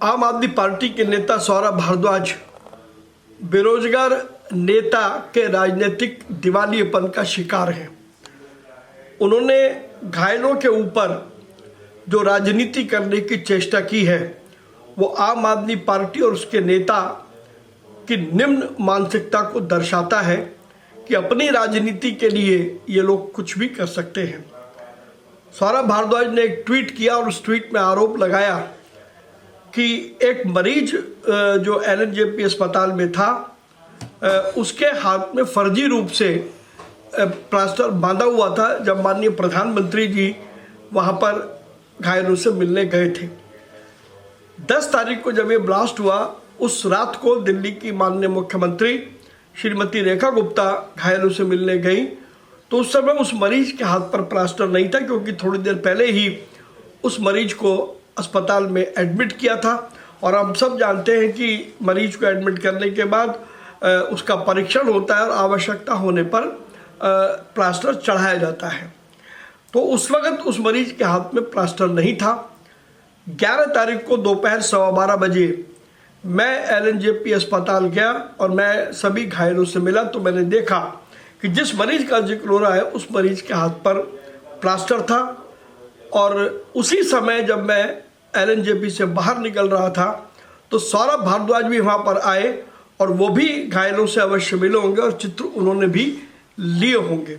आम आदमी पार्टी के नेता सौरभ भारद्वाज बेरोजगार नेता के राजनीतिक दिवालियेपन का शिकार हैं। उन्होंने घायलों के ऊपर जो राजनीति करने की चेष्टा की है वो आम आदमी पार्टी और उसके नेता की निम्न मानसिकता को दर्शाता है कि अपनी राजनीति के लिए ये लोग कुछ भी कर सकते हैं। सौरभ भारद्वाज ने एक ट्वीट किया और उस ट्वीट में आरोप लगाया कि एक मरीज जो एलएनजेपी अस्पताल में था उसके हाथ में फर्जी रूप से प्लास्टर बांधा हुआ था जब माननीय प्रधानमंत्री जी वहाँ पर घायलों से मिलने गए थे। 10 तारीख को जब ये ब्लास्ट हुआ उस रात को दिल्ली की माननीय मुख्यमंत्री श्रीमती रेखा गुप्ता घायलों से मिलने गई तो उस समय उस मरीज के हाथ पर प्लास्टर नहीं था, क्योंकि थोड़ी देर पहले ही उस मरीज को अस्पताल में एडमिट किया था और हम सब जानते हैं कि मरीज को एडमिट करने के बाद उसका परीक्षण होता है और आवश्यकता होने पर प्लास्टर चढ़ाया जाता है। तो उस वक्त उस मरीज के हाथ में प्लास्टर नहीं था। 11 तारीख को दोपहर 12:15 बजे मैं एलएनजेपी अस्पताल गया और मैं सभी घायलों से मिला तो मैंने देखा कि जिस मरीज का जिक्र हो रहा है उस मरीज के हाथ पर प्लास्टर था। और उसी समय जब मैं एलएनजेपी से बाहर निकल रहा था तो सौरभ भारद्वाज भी वहाँ पर आए और वो भी घायलों से अवश्य मिले होंगे और चित्र उन्होंने भी लिए होंगे।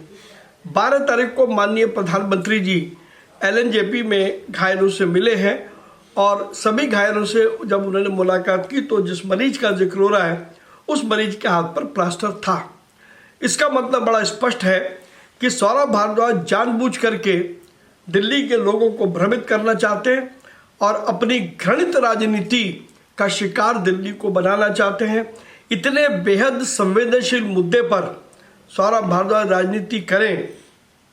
12 तारीख को माननीय प्रधानमंत्री जी एलएनजेपी में घायलों से मिले हैं और सभी घायलों से जब उन्होंने मुलाकात की तो जिस मरीज का जिक्र हो रहा है उस मरीज के हाथ पर प्लास्टर था। इसका मतलब बड़ा स्पष्ट है कि सौरभ भारद्वाज जानबूझ करके दिल्ली के लोगों को भ्रमित करना चाहते हैं और अपनी घृणित राजनीति का शिकार दिल्ली को बनाना चाहते हैं। इतने बेहद संवेदनशील मुद्दे पर सौरभ भारद्वाज राजनीति करें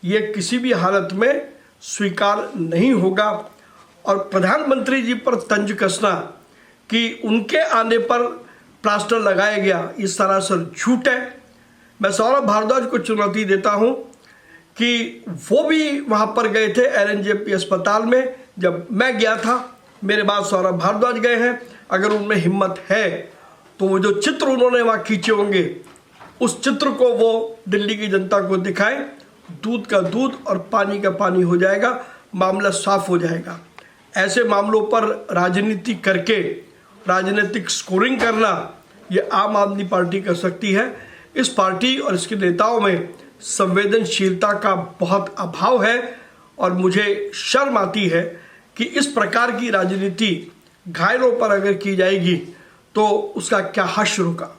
ये किसी भी हालत में स्वीकार नहीं होगा। और प्रधानमंत्री जी पर तंज कसना कि उनके आने पर प्लास्टर लगाया गया ये सरासर झूठ है। मैं सौरभ भारद्वाज को चुनौती देता हूं कि वो भी वहां पर गए थे एलएनजेपी अस्पताल में जब मैं गया था, मेरे बाद सौरभ भारद्वाज गए हैं। अगर उनमें हिम्मत है तो वो जो चित्र उन्होंने वहाँ खींचे होंगे उस चित्र को वो दिल्ली की जनता को दिखाएं। दूध का दूध और पानी का पानी हो जाएगा, मामला साफ हो जाएगा। ऐसे मामलों पर राजनीति करके राजनीतिक स्कोरिंग करना ये आम आदमी पार्टी कर सकती है। इस पार्टी और इसके नेताओं में संवेदनशीलता का बहुत अभाव है और मुझे शर्म आती है कि इस प्रकार की राजनीति घायलों पर अगर की जाएगी तो उसका क्या हश्र होगा।